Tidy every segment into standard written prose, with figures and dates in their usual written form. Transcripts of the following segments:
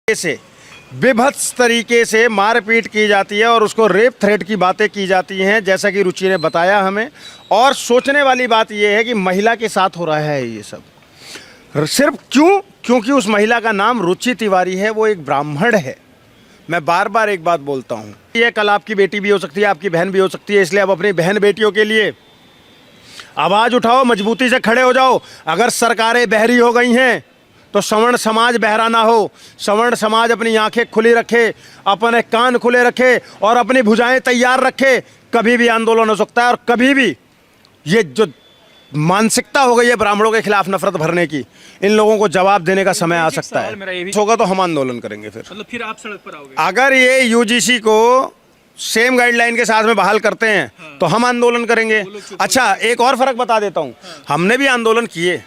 से विभत्स तरीके से मारपीट की जाती है और उसको रेप थ्रेट की बातें की जाती हैं, जैसा कि रुचि ने बताया हमें। और सोचने वाली बात यह है कि महिला के साथ हो रहा है ये सब सिर्फ क्योंकि उस महिला का नाम रुचि तिवारी है, वो एक ब्राह्मण है। मैं बार बार एक बात बोलता हूँ, ये कल आपकी बेटी भी हो सकती है, आपकी बहन भी हो सकती है, इसलिए अब अपनी बहन बेटियों के लिए आवाज़ उठाओ, मजबूती से खड़े हो जाओ। अगर सरकारें बहरी हो गई हैं तो सवर्ण समाज बहरा ना हो। सवर्ण समाज अपनी आंखें खुली रखे, अपने कान खुले रखे और अपनी भुजाएं तैयार रखे। कभी भी आंदोलन हो सकता है और कभी भी ये जो मानसिकता हो गई है ब्राह्मणों के खिलाफ नफरत भरने की, इन लोगों को जवाब देने का समय आ सकता है। होगा तो हम आंदोलन करेंगे। फिर आप सड़क पर आओगे? अगर ये यूजीसी को सेम गाइडलाइन के साथ में बहाल करते हैं तो हम आंदोलन करेंगे। अच्छा, एक और फर्क बता देता हूँ, हमने भी आंदोलन किए,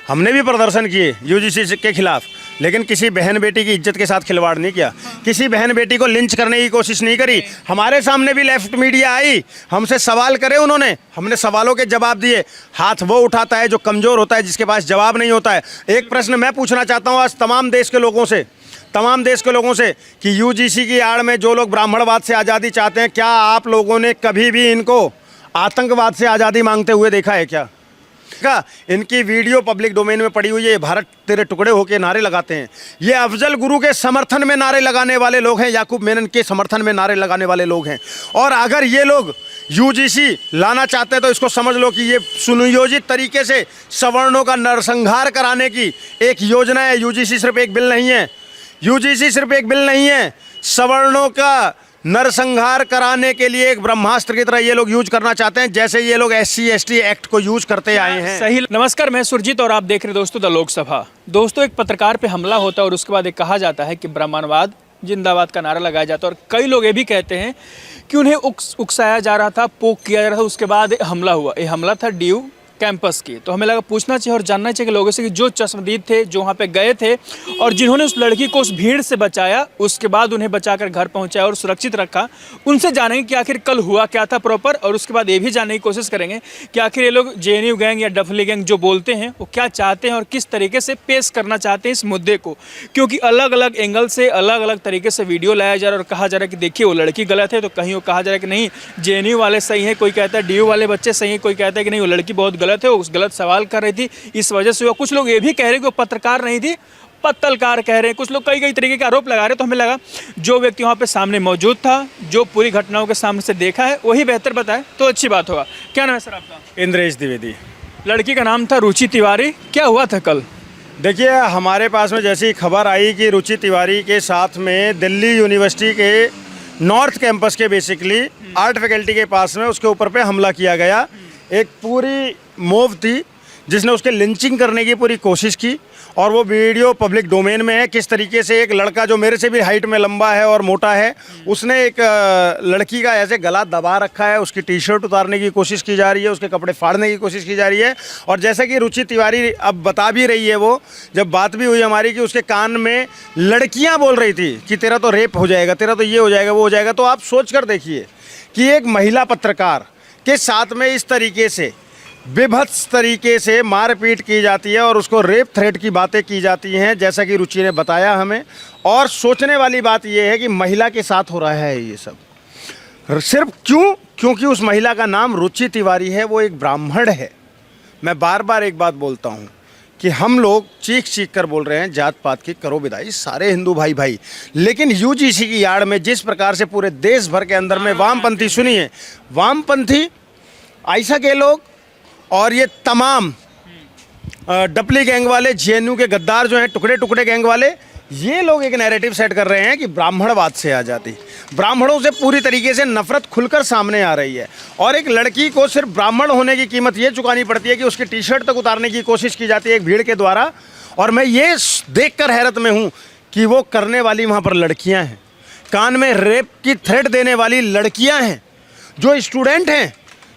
हमने भी प्रदर्शन किए यूजीसी के खिलाफ, लेकिन किसी बहन बेटी की इज्जत के साथ खिलवाड़ नहीं किया, किसी बहन बेटी को लिंच करने की कोशिश नहीं करी। हमारे सामने भी लेफ्ट मीडिया आई, हमसे सवाल करे उन्होंने, हमने सवालों के जवाब दिए। हाथ वो उठाता है जो कमज़ोर होता है, जिसके पास जवाब नहीं होता है। एक प्रश्न मैं पूछना चाहता हूँ आज तमाम देश के लोगों से कि यूजीसी की आड़ में जो लोग ब्राह्मणवाद से आज़ादी चाहते हैं, क्या आप लोगों ने कभी भी इनको आतंकवाद से आज़ादी मांगते हुए देखा है क्या? इनकी वीडियो पब्लिक डोमेन में पड़ी हुई है। भारत तेरे टुकड़े होके नारे लगाते हैं। ये अफजल गुरु के समर्थन में नारे लगाने वाले लोग हैं, याकूब मेनन के समर्थन में नारे लगाने वाले लोग हैं। और अगर ये लोग यूजीसी लाना चाहते हैं तो इसको समझ लो कि ये सुनियोजित तरीके से सवर्णों का नरसंहार कराने की एक योजना है। यूजीसी सिर्फ एक बिल नहीं है, सवर्णों का नरसंहार कराने के लिए एक ब्रह्मास्त्र की तरह ये लोग यूज करना चाहते हैं, जैसे ये लोग SC/ST एक्ट को यूज करते आए हैं। सही। नमस्कार, मैं सुरजीत और आप देख रहे हैं दोस्तों द लोकसभा। दोस्तों, एक पत्रकार पे हमला होता है और उसके बाद एक कहा जाता है कि ब्राह्मणवाद जिंदाबाद का नारा लगाया जाता है, और कई लोग ये भी कहते हैं कि उन्हें उकसाया जा रहा था, पोक किया जा रहा था। उसके बाद हमला हुआ। ये हमला था DU कैंपस की। तो हमें लगा पूछना चाहिए और जानना चाहिए कि लोगों से कि जो चश्मदीद थे, जो वहाँ पे गए थे और जिन्होंने उस लड़की को उस भीड़ से बचाया, उसके बाद उन्हें बचाकर घर पहुँचाया और सुरक्षित रखा, उनसे जानेंगे कि आखिर कल हुआ क्या था प्रॉपर। और उसके बाद ये भी जानने की कोशिश करेंगे कि आखिर ये लोग JNU गैंग या डफली गैंग जो बोलते हैं वो क्या चाहते हैं और किस तरीके से पेश करना चाहते हैं इस मुद्दे को। क्योंकि अलग अलग एंगल से अलग अलग तरीके से वीडियो लाया जा रहा है और कहा जा रहा है कि देखिए वो लड़की गलत है, तो कहीं वो कहा जा रहा है कि नहीं JNU वाले सही हैं, कोई कहता है DU वाले बच्चे सही हैं, कोई कहता है कि नहीं वो लड़की बहुत गलत है, उस गलत सवाल कर रही थी इस वजह से। कुछ लोग ये भी कह रहे हैं कि वो पत्रकार नहीं थी, पत्तलकार कह रहे हैं। कुछ लोग कई तरीके के आरोप लगा रहे हैं। तो हमें लगा जो व्यक्ति वहाँ पे सामने मौजूद था, जो पूरी घटनाओं के सामने से देखा है, वही बेहतर बताए तो अच्छी बात होगा। क्या नाम है सर आपका? इंद्रेश द्विवेदी। लड़की का नाम था रुचि तिवारी। क्या हुआ था कल? देखिए, हमारे पास में जैसी खबर आई कि रुचि तिवारी के साथ में दिल्ली यूनिवर्सिटी के नॉर्थ कैंपस के बेसिकली आर्ट फैकल्टी के पास में उसके ऊपर पे हमला किया गया। एक पूरी मोव थी जिसने उसके लिंचिंग करने की पूरी कोशिश की, और वो वीडियो पब्लिक डोमेन में है। किस तरीके से एक लड़का जो मेरे से भी हाइट में लंबा है और मोटा है, उसने एक लड़की का ऐसे गला दबा रखा है, उसकी टी-शर्ट उतारने की कोशिश की जा रही है, उसके कपड़े फाड़ने की कोशिश की जा रही है। और जैसा कि रुचि तिवारी अब बता भी रही है, वो जब बात भी हुई हमारी कि उसके कान में लड़कियाँ बोल रही थी कि तेरा तो रेप हो जाएगा, तेरा तो ये हो जाएगा, वो हो जाएगा। तो आप सोच कर देखिए कि एक महिला पत्रकार के साथ में इस तरीके से विभत्स तरीके से मारपीट की जाती है और उसको रेप थ्रेट की बातें की जाती हैं, जैसा कि रुचि ने बताया हमें। और सोचने वाली बात यह है कि महिला के साथ हो रहा है ये सब सिर्फ क्योंकि उस महिला का नाम रुचि तिवारी है, वो एक ब्राह्मण है। मैं बार बार एक बात बोलता हूँ कि हम लोग चीख कर बोल रहे हैं जात पात की करो विदाई, सारे हिंदू भाई, लेकिन यूजीसी की आड़ में जिस प्रकार से पूरे देश भर के अंदर में वामपंथी, सुनिए, वामपंथी, आयशा के लोग और ये तमाम डपली गैंग वाले, JNU के गद्दार जो हैं, टुकड़े गैंग वाले, ये लोग एक नैरेटिव सेट कर रहे हैं कि ब्राह्मणवाद से आज़ादी, ब्राह्मणों से पूरी तरीके से नफरत खुलकर सामने आ रही है। और एक लड़की को सिर्फ ब्राह्मण होने की कीमत ये चुकानी पड़ती है कि उसकी टी-शर्ट तक उतारने की कोशिश की जाती है एक भीड़ के द्वारा। और मैं ये देखकर हैरत में हूँ कि वो करने वाली वहाँ पर लड़कियाँ हैं, कान में रेप की थ्रेट देने वाली लड़कियाँ हैं, जो स्टूडेंट हैं,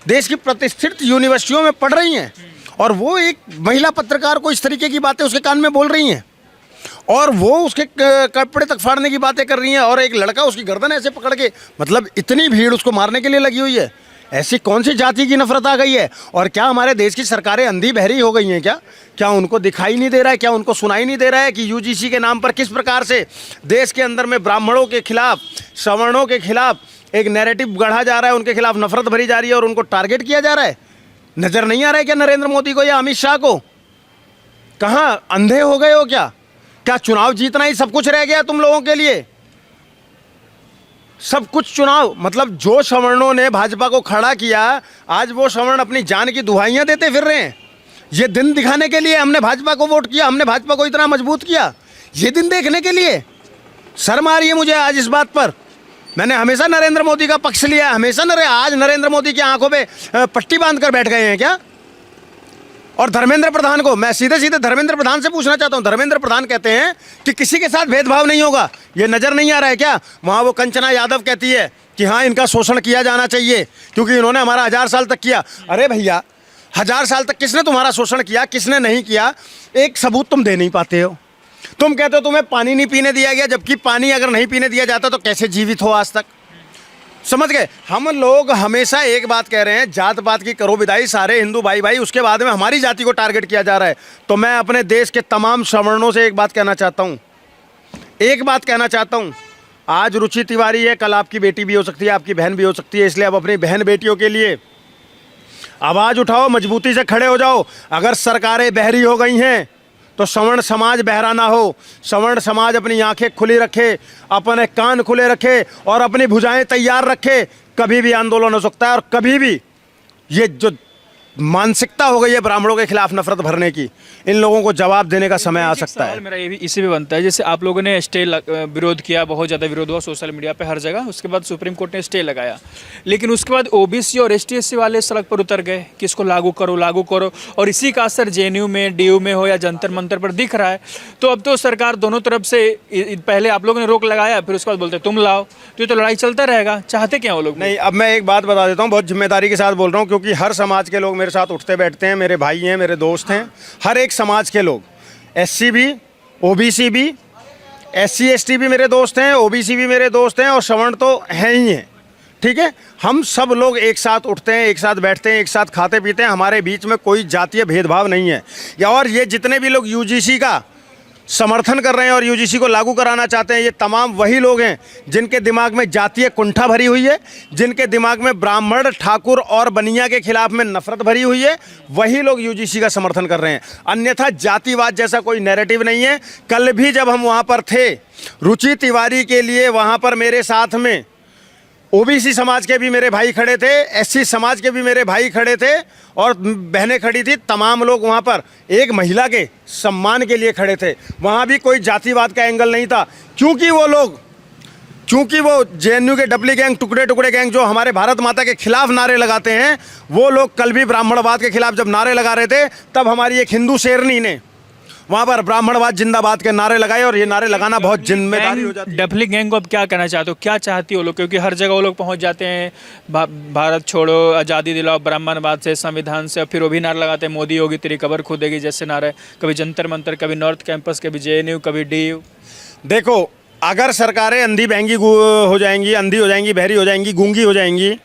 देश की प्रतिष्ठित यूनिवर्सिटियों में पढ़ रही हैं, और वो एक महिला पत्रकार को इस तरीके की बातें उसके कान में बोल रही हैं, और वो उसके कपड़े तक फाड़ने की बातें कर रही हैं, और एक लड़का उसकी गर्दन ऐसे पकड़ के, मतलब इतनी भीड़ उसको मारने के लिए लगी हुई है। ऐसी कौन सी जाति की नफरत आ गई है? और क्या हमारे देश की सरकारें अंधी बहरी हो गई हैं क्या? क्या उनको दिखाई नहीं दे रहा है? क्या उनको सुनाई नहीं दे रहा है कि यूजीसी के नाम पर किस प्रकार से देश के अंदर में ब्राह्मणों के खिलाफ, सवर्णों के खिलाफ एक नैरेटिव गढ़ा जा रहा है, उनके खिलाफ नफरत भरी जा रही है और उनको टारगेट किया जा रहा है? नज़र नहीं आ रहा है क्या नरेंद्र मोदी को या अमित शाह को? कहाँ अंधे हो गए हो क्या? क्या चुनाव जीतना ही सब कुछ रह गया तुम लोगों के लिए? सब कुछ चुनाव, मतलब जो सवर्णों ने भाजपा को खड़ा किया, आज वो सवर्ण अपनी जान की दुहाइयां देते फिर रहे हैं। ये दिन दिखाने के लिए हमने भाजपा को वोट किया, हमने भाजपा को इतना मजबूत किया, ये दिन देखने के लिए? शर्म आ रही है मुझे आज इस बात पर। मैंने हमेशा नरेंद्र मोदी का पक्ष लिया, हमेशा आज नरेंद्र मोदी की आंखों पे पट्टी बांध कर बैठ गए हैं क्या? और धर्मेंद्र प्रधान को मैं सीधे सीधे धर्मेंद्र प्रधान से पूछना चाहता हूं। धर्मेंद्र प्रधान कहते हैं कि किसी के साथ भेदभाव नहीं होगा, ये नज़र नहीं आ रहा है क्या? वहाँ वो कंचना यादव कहती है कि हाँ इनका शोषण किया जाना चाहिए क्योंकि इन्होंने हमारा 1000 साल तक किया। अरे भैया, 1000 साल तक किसने तुम्हारा शोषण किया, किसने नहीं किया? एक सबूत तुम दे नहीं पाते हो। तुम कहते हो तुम्हें पानी नहीं पीने दिया गया, जबकि पानी अगर नहीं पीने दिया जाता तो कैसे जीवित हो आज तक? समझ गए? हम लोग हमेशा एक बात कह रहे हैं, जात पात की करो विदाई, सारे हिंदू भाई भाई, उसके बाद में हमारी जाति को टारगेट किया जा रहा है। तो मैं अपने देश के तमाम सवर्णों से एक बात कहना चाहता हूँ, आज रुचि तिवारी है, कल आपकी बेटी भी हो सकती है, आपकी बहन भी हो सकती है, इसलिए अब अपनी बहन बेटियों के लिए आवाज़ उठाओ, मजबूती से खड़े हो जाओ। अगर सरकारें बहरी हो गई हैं तो सवर्ण समाज बहरा ना हो। सवर्ण समाज अपनी आंखें खुली रखे, अपने कान खुले रखे और अपनी भुजाएं तैयार रखे। कभी भी आंदोलन हो सकता है और कभी भी ये जो मानसिकता हो गई है ब्राह्मणों के खिलाफ नफरत भरने की, इन लोगों को जवाब देने का समय आ सकता है। मेरा ये भी इसी पे बनता है, जैसे आप लोगों ने स्टे विरोध किया, बहुत ज़्यादा विरोध हुआ सोशल मीडिया पे हर जगह, उसके बाद सुप्रीम कोर्ट ने स्टे लगाया, लेकिन उसके बाद ओबीसी और ST/SC वाले सड़क पर उतर गए कि इसको लागू करो, और इसी का असर JNU में, DU में हो या जंतर मंतर पर दिख रहा है। तो अब तो सरकार दोनों तरफ से, पहले आप लोगों ने रोक लगाया, फिर उसके बाद बोलते तुम लाओ, तो ये तो लड़ाई चलता रहेगा। चाहते क्या वो लोग? नहीं, अब मैं एक बात बता देता हूँ, बहुत जिम्मेदारी के साथ बोल रहा हूँ, क्योंकि हर समाज के लोग मेरे साथ उठते बैठते हैं, मेरे भाई हैं, मेरे दोस्त हैं, हर एक समाज के लोग, SC भी, OBC भी, SC/ST भी मेरे दोस्त हैं, OBC भी मेरे दोस्त हैं और सवर्ण तो हैं ही हैं। ठीक है, हम सब लोग एक साथ उठते हैं, एक साथ बैठते हैं, एक साथ खाते पीते हैं, हमारे बीच में कोई जातीय भेदभाव नहीं है। या और ये जितने भी लोग UGC का समर्थन कर रहे हैं और UGC को लागू कराना चाहते हैं, ये तमाम वही लोग हैं जिनके दिमाग में जातीय कुंठा भरी हुई है, जिनके दिमाग में ब्राह्मण, ठाकुर और बनिया के खिलाफ में नफरत भरी हुई है, वही लोग UGC का समर्थन कर रहे हैं। अन्यथा जातिवाद जैसा कोई नैरेटिव नहीं है। कल भी जब हम वहाँ पर थे, रुचि तिवारी के लिए वहाँ पर मेरे साथ में OBC समाज के भी मेरे भाई खड़े थे, SC समाज के भी मेरे भाई खड़े थे और बहनें खड़ी थी। तमाम लोग वहाँ पर एक महिला के सम्मान के लिए खड़े थे। वहाँ भी कोई जातिवाद का एंगल नहीं था, क्योंकि वो JNU के डबली गैंग, टुकड़े गैंग जो हमारे भारत माता के खिलाफ नारे लगाते हैं, वो लोग कल भी ब्राह्मणवाद के खिलाफ जब नारे लगा रहे थे, तब हमारी एक हिंदू शेरनी ने वहाँ पर ब्राह्मणवाद जिंदाबाद के नारे लगाए और ये नारे लगाना बहुत जिम्मेदारी हो जाती है। डबली गैंग को अब क्या कहना चाहते हो, क्या चाहती हो लोग? क्योंकि हर जगह वो लोग पहुँच जाते हैं, भारत छोड़ो, आज़ादी दिलाओ, ब्राह्मणवाद से, संविधान से, फिर वो भी नारे लगाते हैं, मोदी योगी तेरी कबर खुदेगी जैसे नारे, कभी जंतर मंतर, कभी नॉर्थ कैंपस, कभी JNU, कभी DU। देखो, अगर सरकारें अंधी बहंगी हो जाएंगी, अंधी हो जाएंगी, बहरी हो जाएंगी, गूंगी हो जाएंगी,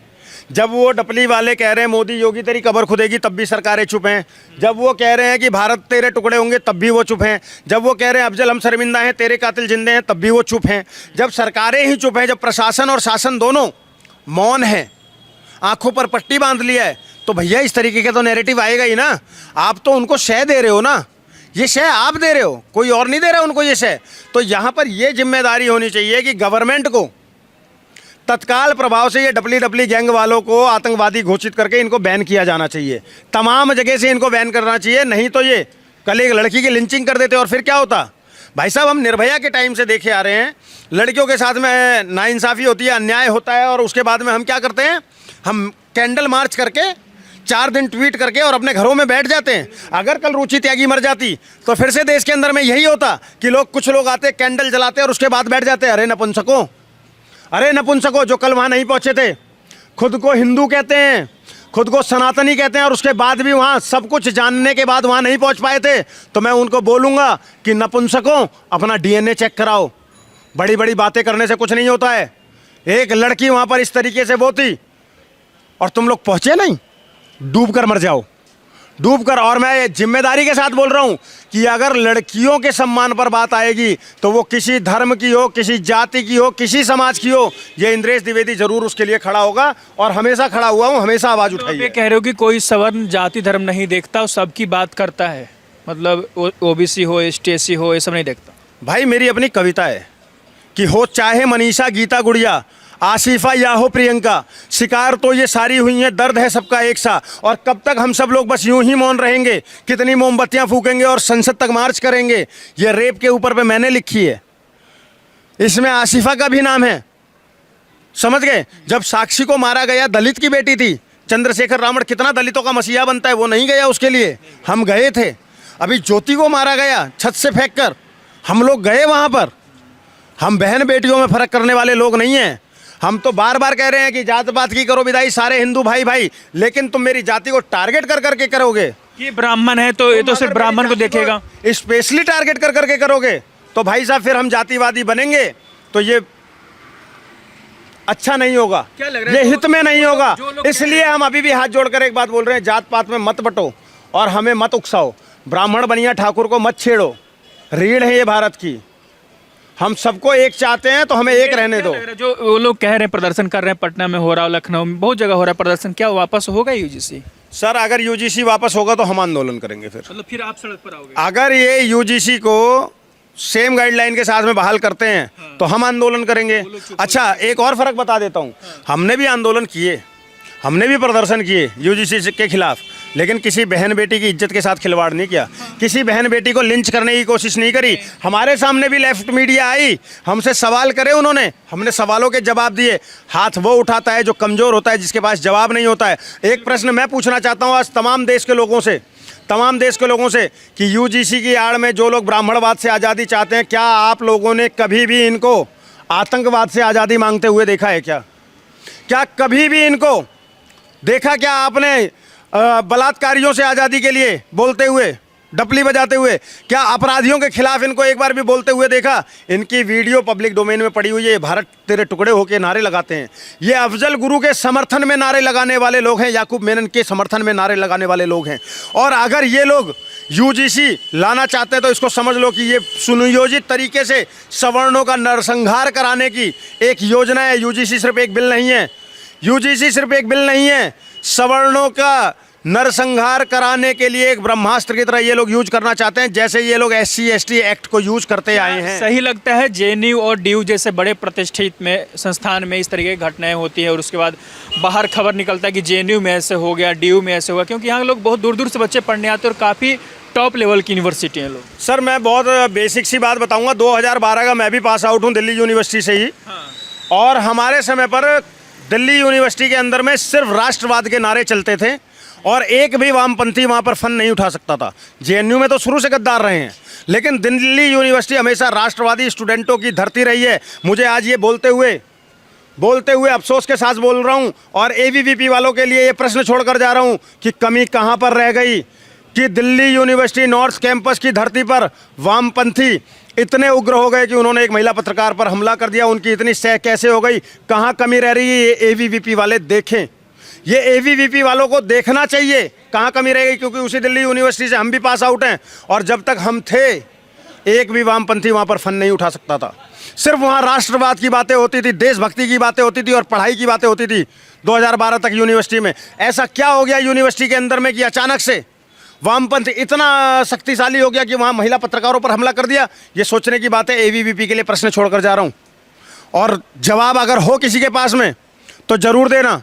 जब वो डपली वाले कह रहे हैं मोदी योगी तेरी कबर खुदेगी, तब भी सरकारें चुप हैं। जब वो कह रहे हैं कि भारत तेरे टुकड़े होंगे, तब भी वो चुप हैं। जब वो कह रहे हैं अफजल हम शर्मिंदा हैं, तेरे कातिल जिंदे हैं, तब भी वो चुप हैं। जब सरकारें ही चुप हैं, जब प्रशासन और शासन दोनों मौन हैं, आंखों पर पट्टी बांध लिया है, तो भैया इस तरीके का तो नैरेटिव आएगा ही ना। आप तो उनको शय दे रहे हो ना, ये शय आप दे रहे हो, कोई और नहीं दे रहा उनको ये शय। तो यहाँ पर ये जिम्मेदारी होनी चाहिए कि गवर्नमेंट को तत्काल प्रभाव से ये डपली गैंग वालों को आतंकवादी घोषित करके इनको बैन किया जाना चाहिए। तमाम जगह से इनको बैन करना चाहिए, नहीं तो ये कल एक लड़की की लिंचिंग कर देते और फिर क्या होता? भाई साहब, हम निर्भया के टाइम से देखे आ रहे हैं, लड़कियों के साथ में नाइंसाफ़ी होती है, अन्याय होता है, और उसके बाद में हम क्या करते हैं? हम कैंडल मार्च करके 4 दिन ट्वीट करके और अपने घरों में बैठ जाते हैं। अगर कल रुचि त्यागी मर जाती तो फिर से देश के अंदर में यही होता कि कुछ लोग आते, कैंडल जलाते और उसके बाद बैठ जाते। अरे नपुंसकों जो कल वहाँ नहीं पहुँचे थे, खुद को हिंदू कहते हैं, खुद को सनातनी कहते हैं, और उसके बाद भी वहाँ सब कुछ जानने के बाद वहाँ नहीं पहुँच पाए थे, तो मैं उनको बोलूँगा कि नपुंसकों अपना DNA चेक कराओ। बड़ी बड़ी बातें करने से कुछ नहीं होता है। एक लड़की वहाँ पर इस तरीके से वो थी, और तुम लोग पहुंचे नहीं, डूब कर मर जाओ, डूब कर। और मैं ये जिम्मेदारी के साथ बोल रहा हूं कि अगर लड़कियों के सम्मान पर बात आएगी तो वो किसी धर्म की हो, किसी जाति की हो, किसी समाज की हो, ये इंद्रेश द्विवेदी जरूर उसके लिए खड़ा होगा और हमेशा खड़ा हुआ हूं, हमेशा आवाज तो उठाई आप ये है। कह रहे हो कि कोई सवर्ण जाति धर्म नहीं देखता, वो सबकी बात करता है, मतलब ओबीसी हो, एसटी हो, ये सब नहीं देखता। भाई मेरी अपनी कविता है कि हो चाहे मनीषा, गीता, गुड़िया, आसिफा या हो प्रियंका, शिकार तो ये सारी हुई हैं, दर्द है सबका एक सा। और कब तक हम सब लोग बस यूं ही मौन रहेंगे, कितनी मोमबत्तियां फूकेंगे और संसद तक मार्च करेंगे। ये रेप के ऊपर पे मैंने लिखी है, इसमें आसिफा का भी नाम है, समझ गए। जब साक्षी को मारा गया, दलित की बेटी थी, चंद्रशेखर रावण कितना दलितों का मसीहा बनता है, वो नहीं गया उसके लिए, हम गए थे। अभी ज्योति को मारा गया छत से फेंक कर, हम लोग गए वहाँ पर। हम बहन बेटियों में फ़र्क करने वाले लोग नहीं हैं। हम तो बार बार कह रहे हैं कि जात पात की करो विदाई, सारे हिंदू भाई भाई, लेकिन तुम मेरी जाति को टारगेट कर करके करोगे। ये ब्राह्मण है तो ये तो सिर्फ ब्राह्मण को देखेगा, स्पेशली टारगेट कर करके करोगे तो भाई साहब फिर हम जातिवादी बनेंगे तो ये अच्छा नहीं होगा, क्या लग रहा है? ये हित में नहीं होगा। जो लोग इसलिए हम अभी भी हाथ जोड़कर एक बात बोल रहे हैं, जात पात में मत बटो और हमें मत उकसाओ, ब्राह्मण बनिया ठाकुर को मत छेड़ो, रीढ़ है ये भारत की, हम सबको एक चाहते हैं तो हमें एक रहने दो। जो वो लोग कह रहे हैं प्रदर्शन कर रहे हैं, पटना में हो रहा है, लखनऊ में बहुत जगह हो रहा है प्रदर्शन, क्या वापस होगा यूजीसी? सर अगर यूजीसी वापस होगा तो हम आंदोलन करेंगे फिर। मतलब फिर आप सड़क पर आओगे? अगर ये यूजीसी को सेम गाइडलाइन के साथ में बहाल करते हैं तो हम आंदोलन करेंगे। अच्छा एक और फर्क बता देता हूँ, हमने भी आंदोलन किए, हमने भी प्रदर्शन किए यूजीसी के खिलाफ, लेकिन किसी बहन बेटी की इज्जत के साथ खिलवाड़ नहीं किया, किसी बहन बेटी को लिंच करने की कोशिश नहीं करी। हमारे सामने भी लेफ्ट मीडिया आई, हमसे सवाल करे उन्होंने, हमने सवालों के जवाब दिए। हाथ वो उठाता है जो कमज़ोर होता है, जिसके पास जवाब नहीं होता है। एक प्रश्न मैं पूछना चाहता हूँ आज तमाम देश के लोगों से कि यूजीसी की आड़ में जो लोग ब्राह्मणवाद से आज़ादी चाहते हैं, क्या आप लोगों ने कभी भी इनको आतंकवाद से आज़ादी मांगते हुए देखा है? क्या कभी भी इनको देखा? क्या आपने बलात्कारियों से आज़ादी के लिए बोलते हुए, डपली बजाते हुए, क्या अपराधियों के खिलाफ इनको एक बार भी बोलते हुए देखा? इनकी वीडियो पब्लिक डोमेन में पड़ी हुई है, भारत तेरे टुकड़े होके नारे लगाते हैं। ये अफजल गुरु के समर्थन में नारे लगाने वाले लोग हैं, याकूब मेनन के समर्थन में नारे लगाने वाले लोग हैं। और अगर ये लोग यूजीसी लाना चाहते हैं तो इसको समझ लो कि ये सुनियोजित तरीके से सवर्णों का नरसंहार कराने की एक योजना है। यूजीसी सिर्फ एक बिल नहीं है, यूजीसी सिर्फ एक बिल नहीं है, सवर्णों का नरसंहार कराने के लिए एक ब्रह्मास्त्र की तरह ये लोग यूज करना चाहते हैं, जैसे ये लोग SC/ST एक्ट को यूज करते आए हैं। सही लगता है जेएनयू और डीयू जैसे बड़े प्रतिष्ठित में संस्थान में इस तरीके की घटनाएं होती है और उसके बाद बाहर खबर निकलता है कि जेएनयू में ऐसे हो गया, डीयू में ऐसे हुआ, क्योंकि यहाँ लोग बहुत दूर दूर से बच्चे पढ़ने आते हैं और काफ़ी टॉप लेवल की यूनिवर्सिटी हैं लोग। सर मैं बहुत बेसिक सी बात बताऊंगा, 2012 का मैं भी पास आउट हूँ दिल्ली यूनिवर्सिटी से ही। और हमारे समय पर दिल्ली यूनिवर्सिटी के अंदर में सिर्फ राष्ट्रवाद के नारे चलते थे और एक भी वामपंथी वहाँ पर फन नहीं उठा सकता था। जेएनयू में तो शुरू से गद्दार रहे हैं, लेकिन दिल्ली यूनिवर्सिटी हमेशा राष्ट्रवादी स्टूडेंटों की धरती रही है। मुझे आज ये बोलते हुए अफसोस के साथ बोल रहा हूँ और ABVP वालों के लिए ये प्रश्न छोड़कर जा रहा हूँ कि कमी कहाँ पर रह गई कि दिल्ली यूनिवर्सिटी नॉर्थ कैंपस की धरती पर वामपंथी इतने उग्र हो गए कि उन्होंने एक महिला पत्रकार पर हमला कर दिया। उनकी इतनी सह कैसे हो गई, कहाँ कमी रह रही है, ये ABVP वाले देखें, ये ABVP वालों को देखना चाहिए कहाँ कमी रह गई, क्योंकि उसी दिल्ली यूनिवर्सिटी से हम भी पास आउट हैं और जब तक हम थे एक भी वामपंथी वहाँ पर फन नहीं उठा सकता था। सिर्फ वहाँ राष्ट्रवाद की बातें होती थी, देशभक्ति की बातें होती थी और पढ़ाई की बातें होती थी। 2012 तक यूनिवर्सिटी में ऐसा क्या हो गया यूनिवर्सिटी के अंदर में कि अचानक से वामपंथी इतना शक्तिशाली हो गया कि वहाँ महिला पत्रकारों पर हमला कर दिया? ये सोचने की बात है। ABVP के लिए प्रश्न छोड़कर जा रहा हूँ और जवाब अगर हो किसी के पास में तो जरूर देना,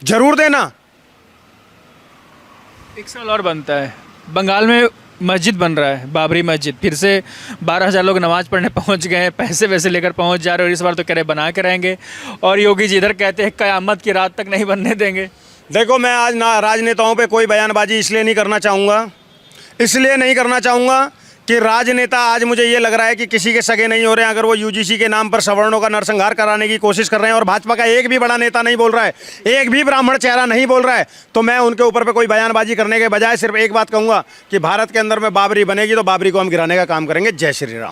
जरूर देना। एक सवाल और बनता है, बंगाल में मस्जिद बन रहा है, बाबरी मस्जिद, फिर से 12,000 लोग नमाज पढ़ने पहुंच गए हैं, पैसे वैसे लेकर पहुंच जा रहे हैं और इस बार तो कह रहे बना के रहेंगे और योगी जी इधर कहते हैं क़यामत की रात तक नहीं बनने देंगे। देखो मैं आज ना राजनेताओं पे कोई बयानबाजी इसलिए नहीं करना चाहूँगा कि राजनेता आज मुझे ये लग रहा है कि किसी के सगे नहीं हो रहे हैं। अगर वो यूजीसी के नाम पर सवर्णों का नरसंहार कराने की कोशिश कर रहे हैं और भाजपा का एक भी बड़ा नेता नहीं बोल रहा है, एक भी ब्राह्मण चेहरा नहीं बोल रहा है, तो मैं उनके ऊपर पे कोई बयानबाजी करने के बजाय सिर्फ एक बात कहूँगा कि भारत के अंदर में बाबरी बनेगी तो बाबरी को हम गिराने का काम करेंगे। जय श्री राम।